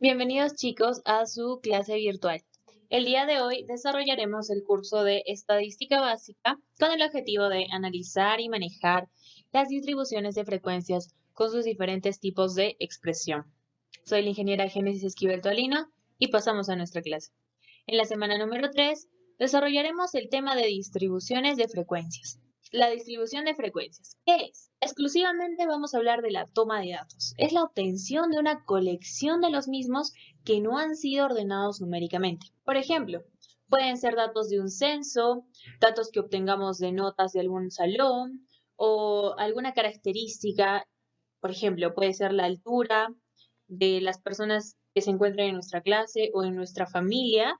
Bienvenidos chicos a su clase virtual. El día de hoy desarrollaremos el curso de Estadística Básica con el objetivo de analizar y manejar las distribuciones de frecuencias con sus diferentes tipos de expresión. Soy la ingeniera Génesis Esquivel Tolino y pasamos a nuestra clase. En la semana número 3 desarrollaremos el tema de distribuciones de frecuencias. La distribución de frecuencias, ¿qué es? Exclusivamente vamos a hablar de la toma de datos. Es la obtención de una colección de los mismos que no han sido ordenados numéricamente. Por ejemplo, pueden ser datos de un censo, datos que obtengamos de notas de algún salón o alguna característica. Por ejemplo, puede ser la altura de las personas que se encuentran en nuestra clase o en nuestra familia.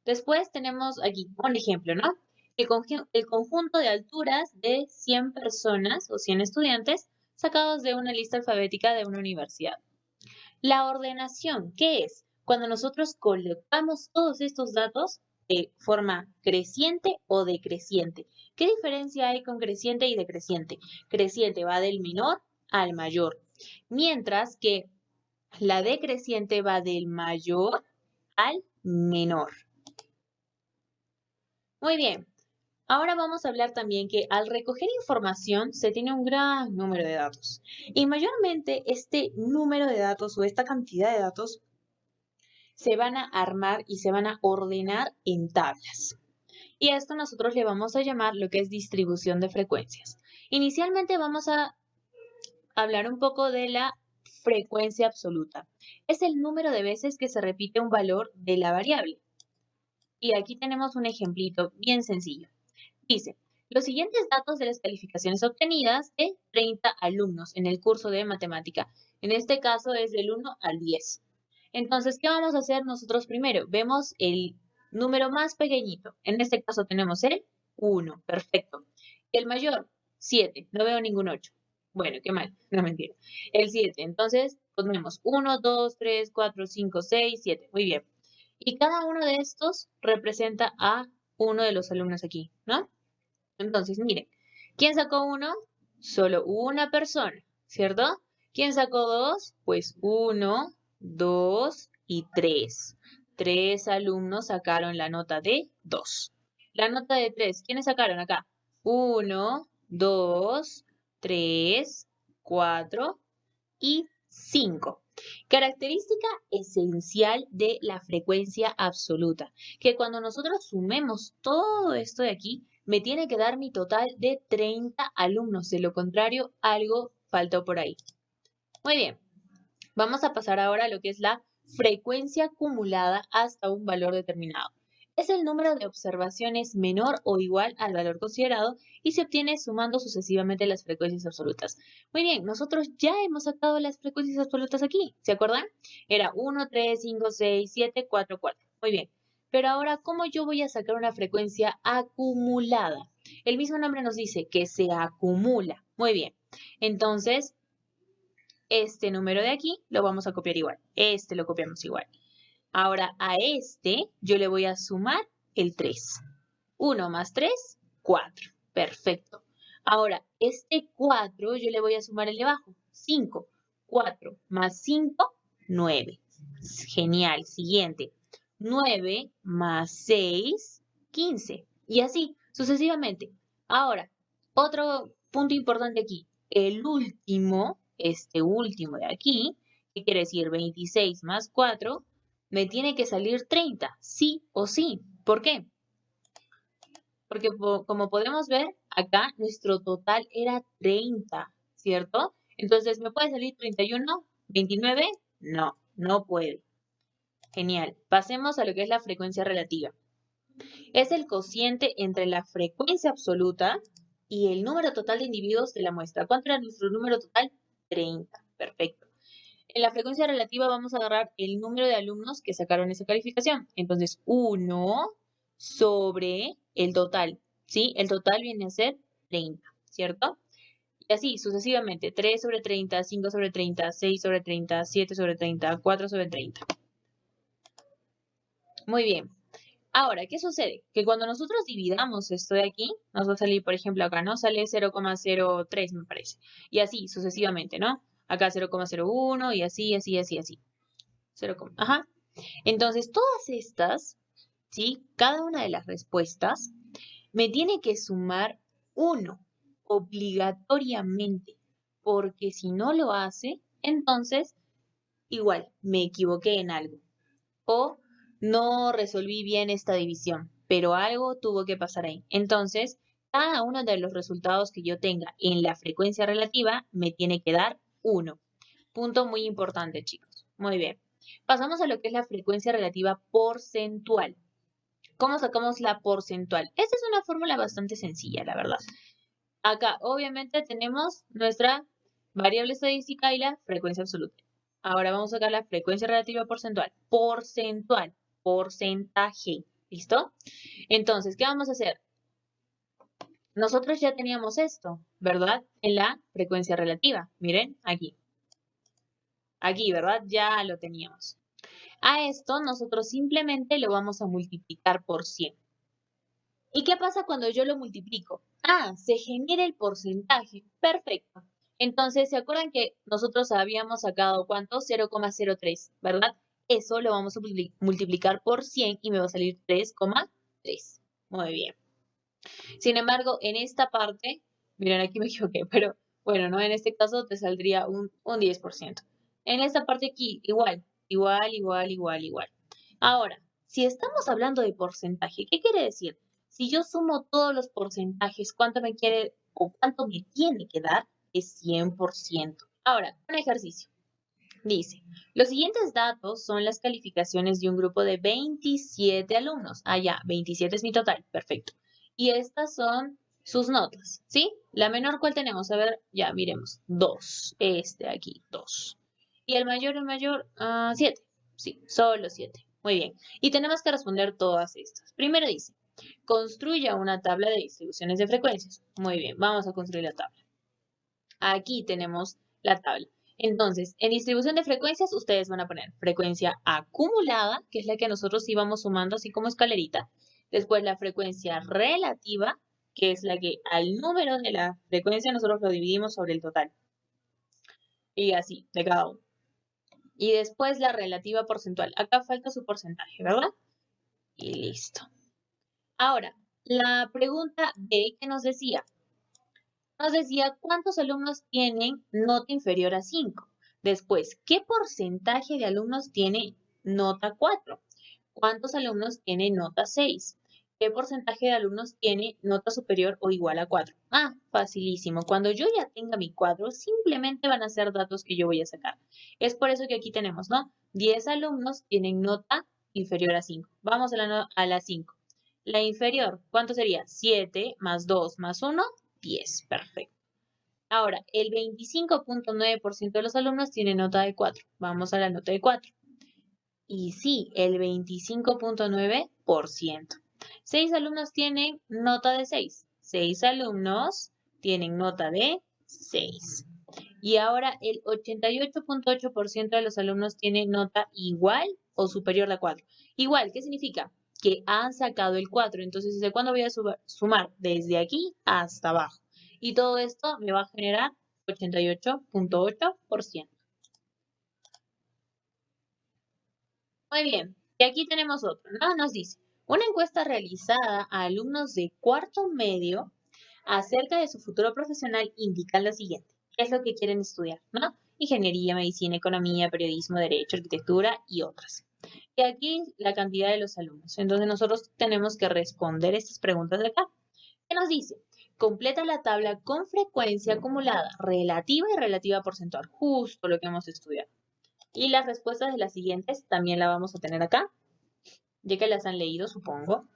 Después tenemos aquí un ejemplo, ¿no? El conjunto de alturas de 100 personas o 100 estudiantes sacados de una lista alfabética de una universidad. La ordenación, ¿qué es? Cuando nosotros colocamos todos estos datos de forma creciente o decreciente. ¿Qué diferencia hay con creciente y decreciente? Creciente va del menor al mayor, mientras que la decreciente va del mayor al menor. Muy bien, ahora vamos a hablar también que al recoger información se tiene un gran número de datos. Y mayormente este número de datos o esta cantidad de datos se van a armar y se van a ordenar en tablas. Y a esto nosotros le vamos a llamar lo que es distribución de frecuencias. Inicialmente vamos a hablar un poco de la frecuencia absoluta. Es el número de veces que se repite un valor de la variable. Y aquí tenemos un ejemplito bien sencillo. Dice, los siguientes datos de las calificaciones obtenidas de 30 alumnos en el curso de matemática. En este caso es del 1 al 10. Entonces, ¿qué vamos a hacer nosotros primero? Vemos el número más pequeñito. En este caso tenemos el 1. Perfecto. El mayor, 7. No veo ningún 8. Bueno, qué mal. No, mentira. El 7. Entonces, ponemos 1, 2, 3, 4, 5, 6, 7. Muy bien. Y cada uno de estos representa a uno de los alumnos aquí, ¿no? Entonces, miren, ¿quién sacó uno? Solo una persona, ¿cierto? ¿Quién sacó dos? Pues uno, dos y tres. Tres alumnos sacaron la nota de dos. La nota de tres, ¿quiénes sacaron acá? Uno, dos, tres, cuatro y 5. Característica esencial de la frecuencia absoluta, que cuando nosotros sumemos todo esto de aquí, me tiene que dar mi total de 30 alumnos. De lo contrario, algo faltó por ahí. Muy bien, vamos a pasar ahora a lo que es la frecuencia acumulada hasta un valor determinado. Es el número de observaciones menor o igual al valor considerado y se obtiene sumando sucesivamente las frecuencias absolutas. Muy bien, nosotros ya hemos sacado las frecuencias absolutas aquí, ¿se acuerdan? Era 1, 3, 5, 6, 7, 4, 4. Muy bien, pero ahora, ¿cómo yo voy a sacar una frecuencia acumulada? El mismo nombre nos dice que se acumula. Muy bien, entonces este número de aquí lo vamos a copiar igual. Este lo copiamos igual. Ahora a este yo le voy a sumar el 3. 1 más 3, 4. Perfecto. Ahora, este 4 yo le voy a sumar el de abajo. 5. 4 más 5, 9. Genial. Siguiente. 9 más 6, 15. Y así, sucesivamente. Ahora, otro punto importante aquí. El último, este último de aquí, que quiere decir 26 más 4, me tiene que salir 30, sí o sí. ¿Por qué? Porque como podemos ver, acá nuestro total era 30, ¿cierto? Entonces, ¿me puede salir 31, 29? No, no puede. Genial. Pasemos a lo que es la frecuencia relativa. Es el cociente entre la frecuencia absoluta y el número total de individuos de la muestra. ¿Cuánto era nuestro número total? 30. Perfecto. En la frecuencia relativa vamos a agarrar el número de alumnos que sacaron esa calificación. Entonces, 1 sobre el total, ¿sí? El total viene a ser 30, ¿cierto? Y así sucesivamente, 3 sobre 30, 5 sobre 30, 6 sobre 30, 7 sobre 30, 4 sobre 30. Muy bien. Ahora, ¿qué sucede? Que cuando nosotros dividamos esto de aquí, nos va a salir, por ejemplo, acá, ¿no? Sale 0,03, me parece. Y así, sucesivamente, ¿no? Acá 0,01 y así, así, así, así. 0, ajá. Entonces, todas estas, ¿sí? Cada una de las respuestas me tiene que sumar 1 obligatoriamente, porque si no lo hace, entonces igual me equivoqué en algo o no resolví bien esta división, pero algo tuvo que pasar ahí. Entonces, cada uno de los resultados que yo tenga en la frecuencia relativa me tiene que dar 1. Punto muy importante, chicos. Muy bien. Pasamos a lo que es la frecuencia relativa porcentual. ¿Cómo sacamos la porcentual? Esta es una fórmula bastante sencilla, la verdad. Acá, obviamente, tenemos nuestra variable estadística y la frecuencia absoluta. Ahora vamos a sacar la frecuencia relativa porcentual. Porcentual, porcentaje. ¿Listo? Entonces, ¿qué vamos a hacer? Nosotros ya teníamos esto, ¿verdad? En la frecuencia relativa. Miren, aquí. Aquí, ¿verdad? Ya lo teníamos. A esto nosotros simplemente lo vamos a multiplicar por 100. ¿Y qué pasa cuando yo lo multiplico? Ah, se genera el porcentaje. Perfecto. Entonces, ¿se acuerdan que nosotros habíamos sacado cuánto? 0,03, ¿verdad? Eso lo vamos a multiplicar por 100 y me va a salir 3,3. Muy bien. Sin embargo, en esta parte, miren, aquí me equivoqué, pero bueno, ¿no? En este caso te saldría un 10%. En esta parte aquí, igual, igual, igual, igual, igual. Ahora, si estamos hablando de porcentaje, ¿qué quiere decir? Si yo sumo todos los porcentajes, ¿cuánto me quiere o cuánto me tiene que dar? Es 100%. Ahora, un ejercicio. Dice, los siguientes datos son las calificaciones de un grupo de 27 alumnos. Ah, ya, 27 es mi total. Perfecto. Y estas son sus notas, ¿sí? La menor, ¿cuál tenemos? A ver, ya, miremos. 2. Este aquí, 2. Y el mayor, 7. Sí, solo 7. Muy bien. Y tenemos que responder todas estas. Primero dice, construya una tabla de distribuciones de frecuencias. Muy bien, vamos a construir la tabla. Aquí tenemos la tabla. Entonces, en distribución de frecuencias, ustedes van a poner frecuencia acumulada, que es la que nosotros íbamos sumando así como escalerita. Después la frecuencia relativa, que es la que al número de la frecuencia nosotros lo dividimos sobre el total. Y así, de cada uno. Y después la relativa porcentual. Acá falta su porcentaje, ¿verdad? Y listo. Ahora, la pregunta B que nos decía, cuántos alumnos tienen nota inferior a 5. Después, ¿qué porcentaje de alumnos tiene nota 4? ¿Cuántos alumnos tiene nota 6? ¿Qué porcentaje de alumnos tiene nota superior o igual a 4? Ah, facilísimo. Cuando yo ya tenga mi cuadro, simplemente van a ser datos que yo voy a sacar. Es por eso que aquí tenemos, ¿no? 10 alumnos tienen nota inferior a 5. Vamos a la 5. La inferior, ¿cuánto sería? 7 más 2 más 1, 10. Perfecto. Ahora, el 25,9% de los alumnos tiene nota de 4. Vamos a la nota de 4. Y sí, el 25,9%. 6 alumnos tienen nota de 6. 6 alumnos tienen nota de 6. Y ahora el 88,8% de los alumnos tiene nota igual o superior a 4. Igual, ¿qué significa? Que han sacado el 4. Entonces, ¿desde cuándo voy a sumar? Desde aquí hasta abajo. Y todo esto me va a generar 88,8%. Muy bien. Y aquí tenemos otro, ¿no? Nos dice, una encuesta realizada a alumnos de cuarto medio acerca de su futuro profesional indica lo siguiente. ¿Qué es lo que quieren estudiar, no? Ingeniería, medicina, economía, periodismo, derecho, arquitectura y otras. Y aquí la cantidad de los alumnos. Entonces nosotros tenemos que responder estas preguntas de acá. ¿Qué nos dice? Completa la tabla con frecuencia acumulada relativa y relativa porcentual. Justo lo que hemos estudiado. Y las respuestas de las siguientes también la vamos a tener acá, ya que las han leído, supongo.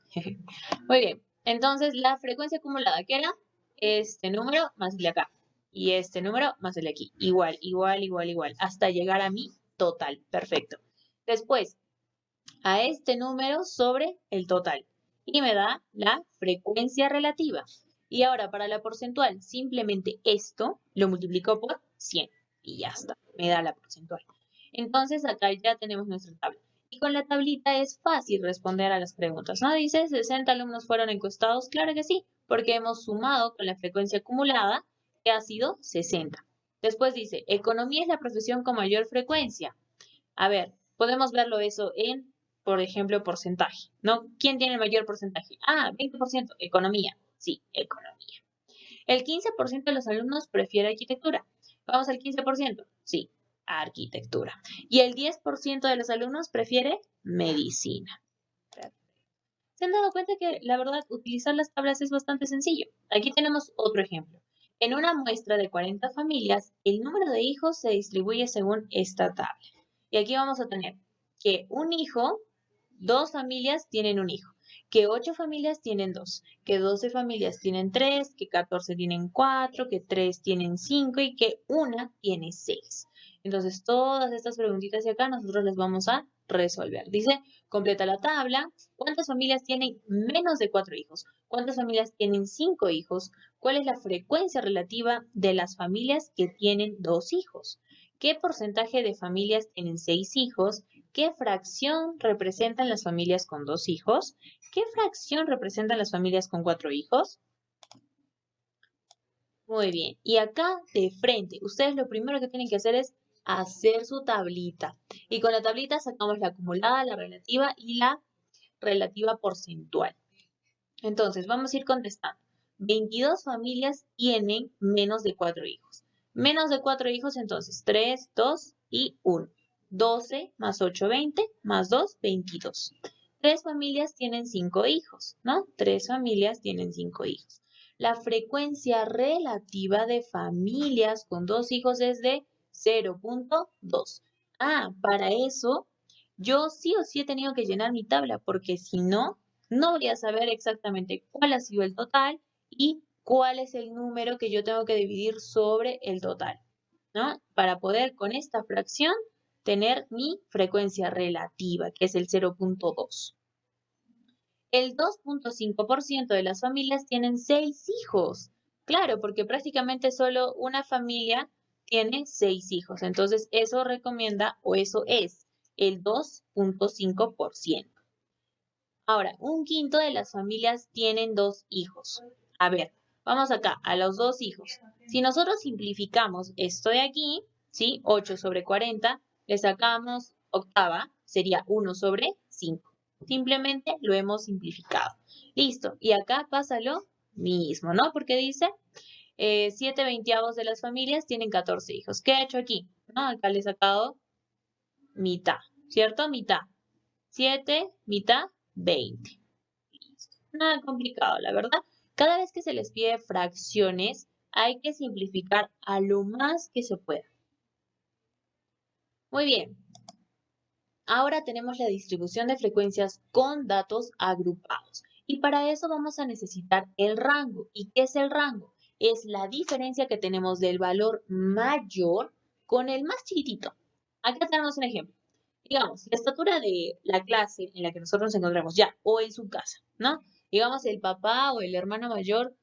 Muy bien. Entonces, la frecuencia acumulada, ¿qué era? Este número más el de acá. Y este número más el de aquí. Igual, igual, igual, igual. Hasta llegar a mi total. Perfecto. Después, a este número sobre el total. Y me da la frecuencia relativa. Y ahora, para la porcentual, simplemente esto lo multiplico por 100. Y ya está. Me da la porcentual. Entonces, acá ya tenemos nuestra tabla. Y con la tablita es fácil responder a las preguntas, ¿no? Dice, 60 alumnos fueron encuestados. Claro que sí, porque hemos sumado con la frecuencia acumulada, que ha sido 60. Después dice, economía es la profesión con mayor frecuencia. A ver, Podemos verlo eso en, por ejemplo, porcentaje, ¿no? ¿Quién tiene el mayor porcentaje? Ah, 20%, economía. Sí, economía. El 15% de los alumnos prefiere arquitectura. Vamos al 15%. Sí, arquitectura. Y el 10% de los alumnos prefiere medicina. ¿Se han dado cuenta que la verdad utilizar las tablas es bastante sencillo? Aquí tenemos otro ejemplo. En una muestra de 40 familias, el número de hijos se distribuye según esta tabla. Y aquí vamos a tener que un hijo, 2 familias tienen un hijo, que 8 familias tienen 2, que 12 familias tienen 3, que 14 tienen 4, que 3 tienen 5 y que una tiene 6. Entonces, todas estas preguntitas de acá nosotros las vamos a resolver. Dice, completa la tabla. ¿Cuántas familias tienen menos de 4 hijos? ¿Cuántas familias tienen 5 hijos? ¿Cuál es la frecuencia relativa de las familias que tienen 2 hijos? ¿Qué porcentaje de familias tienen 6 hijos? ¿Qué fracción representan las familias con 2 hijos? ¿Qué fracción representan las familias con 4 hijos? Muy bien. Y acá de frente, ustedes lo primero que tienen que hacer es hacer su tablita. Y con la tablita sacamos la acumulada, la relativa y la relativa porcentual. Entonces, vamos a ir contestando. 22 familias tienen menos de 4 hijos. Menos de 4 hijos, entonces 3, 2 y 1. 12 más 8, 20, más 2, 22. 3 familias tienen 5 hijos, ¿no? 3 familias tienen 5 hijos. La frecuencia relativa de familias con 2 hijos es de 0.2. Ah, para eso yo sí o sí he tenido que llenar mi tabla, porque si no, no voy a saber exactamente cuál ha sido el total y cuál es el número que yo tengo que dividir sobre el total, ¿no? Para poder con esta fracción tener mi frecuencia relativa, que es el 0.2. El 2.5% de las familias tienen 6 hijos. Claro, porque prácticamente solo una familia tiene 6 hijos. Entonces, eso recomienda o eso es el 2.5%. Ahora, un quinto de las familias tienen 2 hijos. A ver, vamos acá, a los 2 hijos. Si nosotros simplificamos esto de aquí, ¿sí? 8 sobre 40, le sacamos octava, sería 1 sobre 5. Simplemente lo hemos simplificado. Listo. Y acá pasa lo mismo, ¿no? Porque dice 7 veinteavos de las familias tienen 14 hijos. ¿Qué he hecho aquí? ¿No? Acá le he sacado mitad, ¿cierto? Mitad. 7, mitad, 20. Nada complicado, la verdad. Cada vez que se les pide fracciones, hay que simplificar a lo más que se pueda. Muy bien. Ahora tenemos la distribución de frecuencias con datos agrupados. Y para eso vamos a necesitar el rango. ¿Y qué es el rango? Es la diferencia que tenemos del valor mayor con el más chiquitito. Acá tenemos un ejemplo. Digamos, la estatura de la clase en la que nosotros nos encontramos ya, o en su casa, ¿no? Digamos, el papá o el hermano mayor,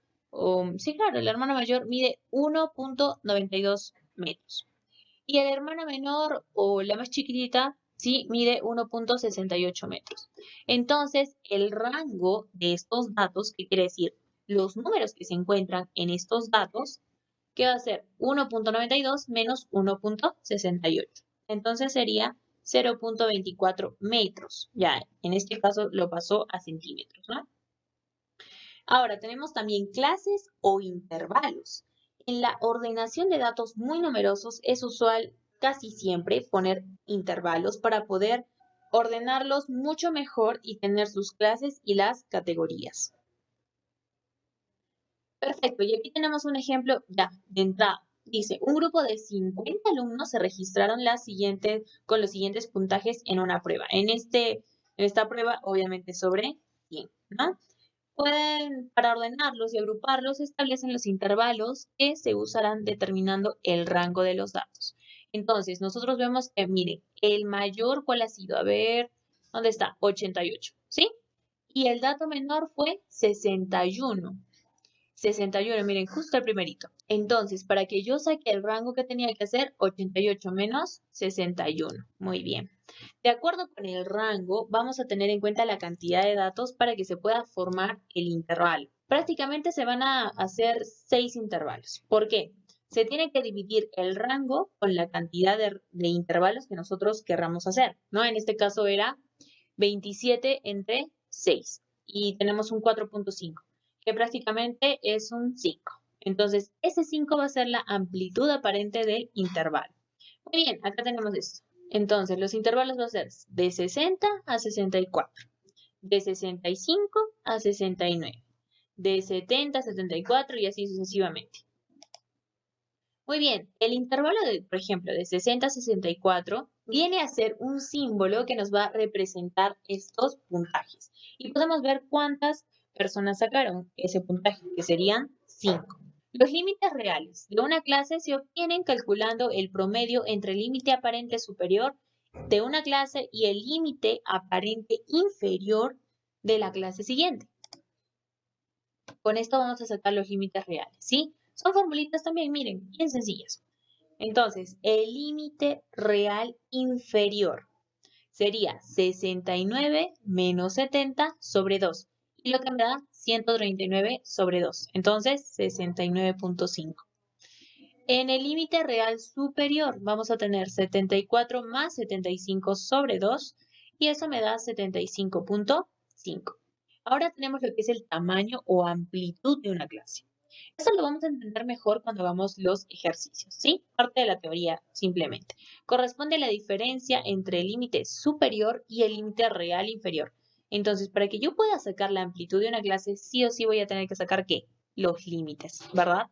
sí, claro, el hermano mayor mide 1.92 metros. Y el hermano menor o la más chiquitita, sí, mide 1.68 metros. Entonces, el rango de estos datos, ¿qué quiere decir? Los números que se encuentran en estos datos, ¿qué va a ser? 1.92 menos 1.68. Entonces sería 0.24 metros. Ya, en este caso lo pasó a centímetros, ¿no? Ahora tenemos también clases o intervalos. En la ordenación de datos muy numerosos es usual casi siempre poner intervalos para poder ordenarlos mucho mejor y tener sus clases y las categorías. Perfecto, y aquí tenemos un ejemplo ya de entrada. Dice, un grupo de 50 alumnos se registraron con los siguientes puntajes en una prueba. En esta prueba, obviamente, sobre 100, ¿no? Para ordenarlos y agruparlos, establecen los intervalos que se usarán determinando el rango de los datos. Entonces, nosotros vemos que, miren, el mayor, ¿cuál ha sido? A ver, ¿dónde está? 88, ¿sí? Y el dato menor fue 61. 61, miren, justo el primerito. Entonces, para que yo saque el rango que tenía que hacer, 88 menos 61. Muy bien. De acuerdo con el rango, vamos a tener en cuenta la cantidad de datos para que se pueda formar el intervalo. Prácticamente se van a hacer 6 intervalos. ¿Por qué? Se tiene que dividir el rango con la cantidad de intervalos que nosotros querramos hacer, ¿no? En este caso era 27 entre 6 y tenemos un 4.5, que prácticamente es un 5. Entonces, ese 5 va a ser la amplitud aparente del intervalo. Muy bien, acá tenemos esto. Entonces, los intervalos van a ser de 60 a 64, de 65 a 69, de 70 a 74 y así sucesivamente. Muy bien, el intervalo de, por ejemplo, de 60 a 64 viene a ser un símbolo que nos va a representar estos puntajes. Y podemos ver cuántas personas sacaron ese puntaje, que serían 5. Los límites reales de una clase se obtienen calculando el promedio entre el límite aparente superior de una clase y el límite aparente inferior de la clase siguiente. Con esto vamos a sacar los límites reales, ¿sí? Son formulitas también, miren, bien sencillas. Entonces, el límite real inferior sería 69 menos 70 sobre 2. Y lo que me da 139 sobre 2. Entonces, 69.5. En el límite real superior vamos a tener 74 más 75 sobre 2. Y eso me da 75.5. Ahora tenemos lo que es el tamaño o amplitud de una clase. Eso lo vamos a entender mejor cuando hagamos los ejercicios, ¿sí? Parte de la teoría, simplemente. Corresponde a la diferencia entre el límite superior y el límite real inferior. Entonces, para que yo pueda sacar la amplitud de una clase, sí o sí voy a tener que sacar, ¿qué? Los límites, ¿verdad?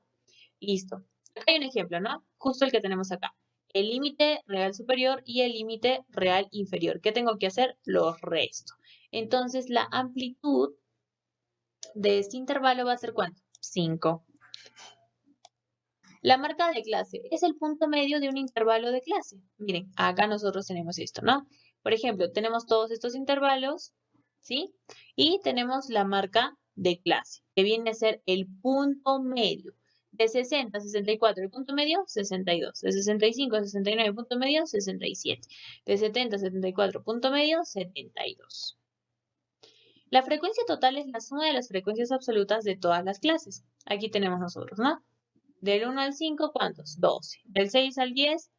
Listo. Acá hay un ejemplo, ¿no? Justo el que tenemos acá. El límite real superior y el límite real inferior. ¿Qué tengo que hacer? Los resto. Entonces, la amplitud de este intervalo va a ser ¿cuánto? 5. La marca de clase es el punto medio de un intervalo de clase. Miren, acá nosotros tenemos esto, ¿no? Por ejemplo, tenemos todos estos intervalos, ¿sí? Y tenemos la marca de clase, que viene a ser el punto medio. De 60 a 64, el punto medio, 62. De 65 a 69, punto medio, 67. De 70 a 74, punto medio, 72. La frecuencia total es la suma de las frecuencias absolutas de todas las clases. Aquí tenemos nosotros, ¿no? Del 1 al 5, ¿cuántos? 12. Del 6 al 10,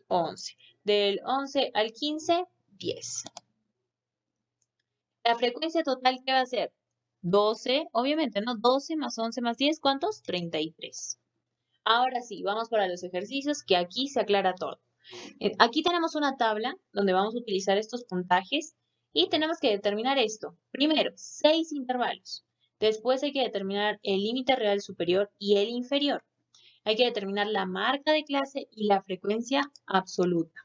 11. Del 11 al 15, 10. La frecuencia total, ¿qué va a ser? 12, obviamente, ¿no? 12 más 11 más 10, ¿cuántos? 33. Ahora sí, vamos para los ejercicios, que aquí se aclara todo. Aquí tenemos una tabla donde vamos a utilizar estos puntajes y tenemos que determinar esto. Primero, 6 intervalos. Después hay que determinar el límite real superior y el inferior. Hay que determinar la marca de clase y la frecuencia absoluta.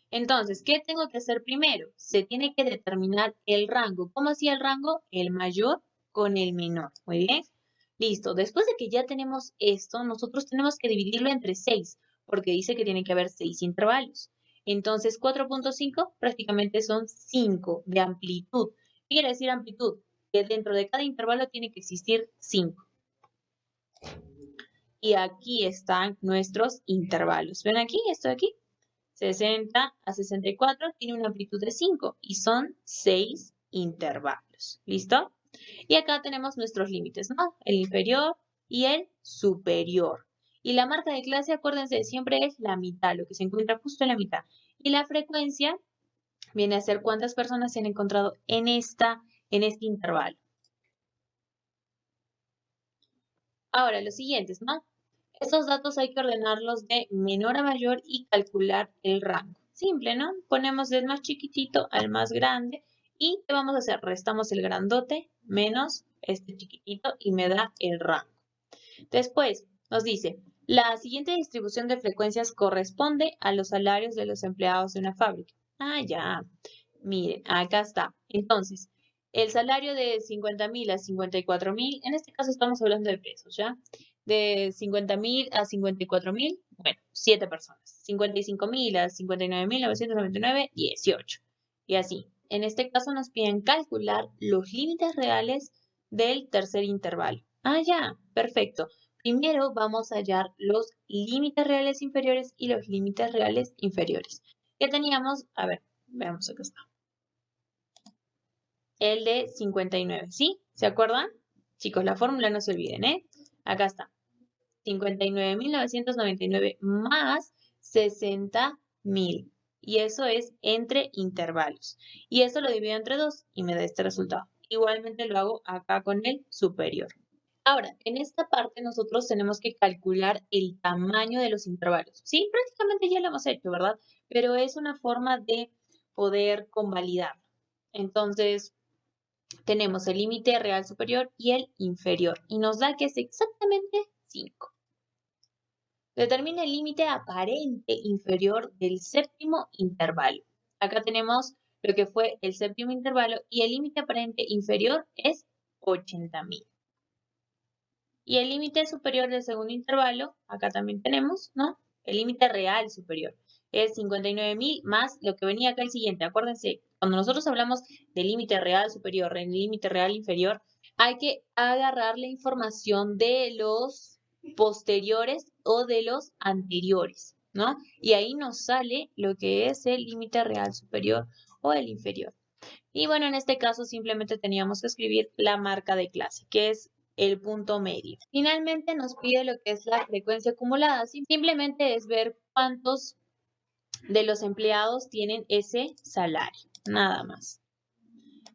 Entonces, ¿qué tengo que hacer primero? Se tiene que determinar el rango. ¿Cómo hacía el rango? El mayor con el menor. Muy bien. Listo. Después de que ya tenemos esto, nosotros tenemos que dividirlo entre 6, porque dice que tiene que haber 6 intervalos. Entonces, 4.5 prácticamente son 5 de amplitud. ¿Qué quiere decir amplitud? Que dentro de cada intervalo tiene que existir 5. Y aquí están nuestros intervalos. ¿Ven aquí? Esto de aquí. 60 a 64 tiene una amplitud de 5 y son 6 intervalos. ¿Listo? Y acá tenemos nuestros límites, ¿no? El inferior y el superior. Y la marca de clase, acuérdense, siempre es la mitad, lo que se encuentra justo en la mitad. Y la frecuencia viene a ser cuántas personas se han encontrado en este intervalo. Ahora, los siguientes, ¿no? Estos datos hay que ordenarlos de menor a mayor y calcular el rango. Simple, ¿no? Ponemos del más chiquitito al más grande y ¿qué vamos a hacer? Restamos el grandote menos este chiquitito y me da el rango. Después nos dice, la siguiente distribución de frecuencias corresponde a los salarios de los empleados de una fábrica. Ah, ya. Miren, acá está. Entonces, el salario de 50.000 a 54.000, en este caso estamos hablando de pesos, ¿ya? De 50.000 a 54.000, bueno, 7 personas. 55.000 a 59.999, 18. Y así. En este caso nos piden calcular los límites reales del tercer intervalo. Ah, ya, perfecto. Primero vamos a hallar los límites reales inferiores y los límites reales inferiores. ¿Qué teníamos? A ver, veamos acá está. El de 59, ¿sí? ¿Se acuerdan? Chicos, la fórmula no se olviden, ¿eh? Acá está. 59.999 más 60.000. Y eso es entre intervalos. Y eso lo divido entre 2 y me da este resultado. Igualmente lo hago acá con el superior. Ahora, en esta parte nosotros tenemos que calcular el tamaño de los intervalos. Sí, prácticamente ya lo hemos hecho, ¿verdad? Pero es una forma de poder convalidar. Entonces, tenemos el límite real superior y el inferior. Y nos da que es exactamente 5. Determina el límite aparente inferior del séptimo intervalo. Acá tenemos lo que fue el séptimo intervalo y el límite aparente inferior es 80.000. Y el límite superior del segundo intervalo, acá también tenemos, ¿no? El límite real superior es 59.000 más lo que venía acá el siguiente. Acuérdense, cuando nosotros hablamos del límite real superior, el límite real inferior, hay que agarrar la información de los posteriores o de los anteriores, ¿no? Y ahí nos sale lo que es el límite real superior o el inferior. Y bueno, en este caso simplemente teníamos que escribir la marca de clase, que es el punto medio. Finalmente nos pide lo que es la frecuencia acumulada. Simplemente es ver cuántos de los empleados tienen ese salario, nada más.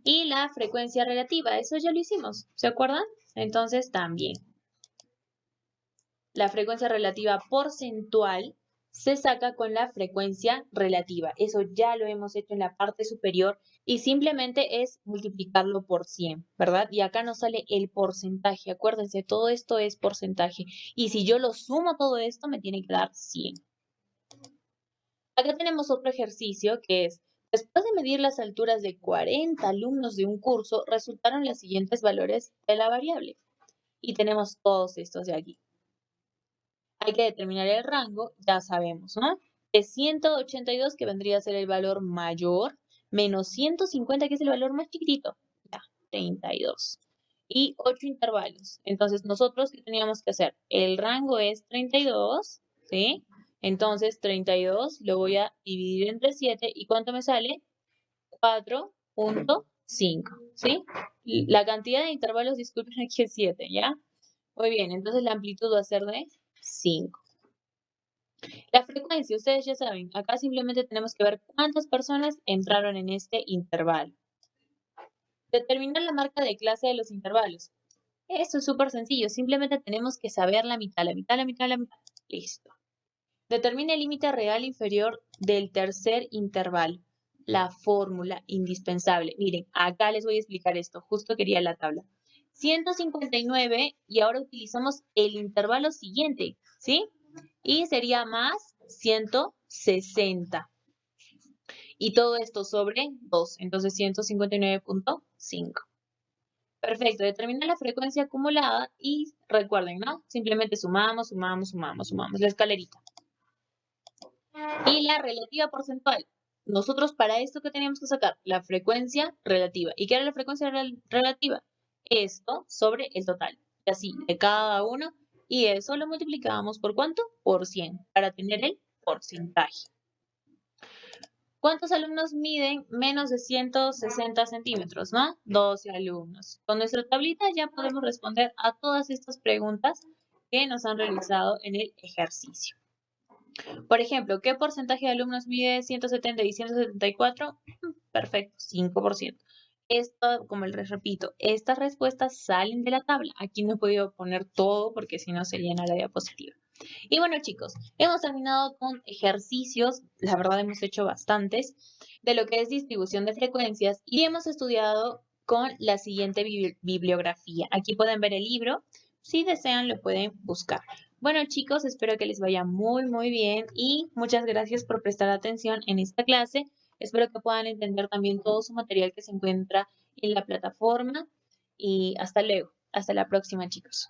Y la frecuencia relativa, eso ya lo hicimos, ¿se acuerdan? Entonces también. La frecuencia relativa porcentual se saca con la frecuencia relativa. Eso ya lo hemos hecho en la parte superior y simplemente es multiplicarlo por 100, ¿verdad? Y acá nos sale el porcentaje. Acuérdense, todo esto es porcentaje. Y si yo lo sumo todo esto, me tiene que dar 100. Acá tenemos otro ejercicio que es, después de medir las alturas de 40 alumnos de un curso, resultaron los siguientes valores de la variable. Y tenemos todos estos de aquí. Hay que determinar el rango, ya sabemos, ¿no? Es 182, que vendría a ser el valor mayor, menos 150, que es el valor más chiquitito. Ya, 32. Y 8 intervalos. Entonces, nosotros, ¿qué teníamos que hacer? El rango es 32, ¿sí? Entonces, 32 lo voy a dividir entre 7. ¿Y cuánto me sale? 4.5, ¿sí? La cantidad de intervalos, disculpen, aquí es 7, ¿ya? Muy bien, entonces la amplitud va a ser de 5. La frecuencia, ustedes ya saben, acá simplemente tenemos que ver cuántas personas entraron en este intervalo. Determinar la marca de clase de los intervalos. Esto es súper sencillo, simplemente tenemos que saber la mitad, la mitad, la mitad, la mitad. Listo. Determina el límite real inferior del tercer intervalo. La fórmula indispensable. Miren, acá les voy a explicar esto, justo quería la tabla. 159 y ahora utilizamos el intervalo siguiente, ¿sí? Y sería más 160. Y todo esto sobre 2, entonces 159.5. Perfecto, determina la frecuencia acumulada y recuerden, ¿no? Simplemente sumamos, sumamos, sumamos, sumamos la escalerita. Y la relativa porcentual. Nosotros para esto, ¿qué teníamos que sacar? La frecuencia relativa. ¿Y qué era la frecuencia relativa? Esto sobre el total. Y así, de cada uno. Y eso lo multiplicábamos por ¿cuánto? Por 100, para tener el porcentaje. ¿Cuántos alumnos miden menos de 160 centímetros, no? 12 alumnos. Con nuestra tablita ya podemos responder a todas estas preguntas que nos han realizado en el ejercicio. Por ejemplo, ¿qué porcentaje de alumnos mide 170 y 174? Perfecto, 5%. Esto, como les repito, estas respuestas salen de la tabla. Aquí no he podido poner todo porque si no se llena la diapositiva. Y bueno, chicos, hemos terminado con ejercicios, la verdad hemos hecho bastantes, de lo que es distribución de frecuencias y hemos estudiado con la siguiente bibliografía. Aquí pueden ver el libro, si desean lo pueden buscar. Bueno, chicos, espero que les vaya muy, muy bien y muchas gracias por prestar atención en esta clase. Espero que puedan entender también todo su material que se encuentra en la plataforma y hasta luego. Hasta la próxima, chicos.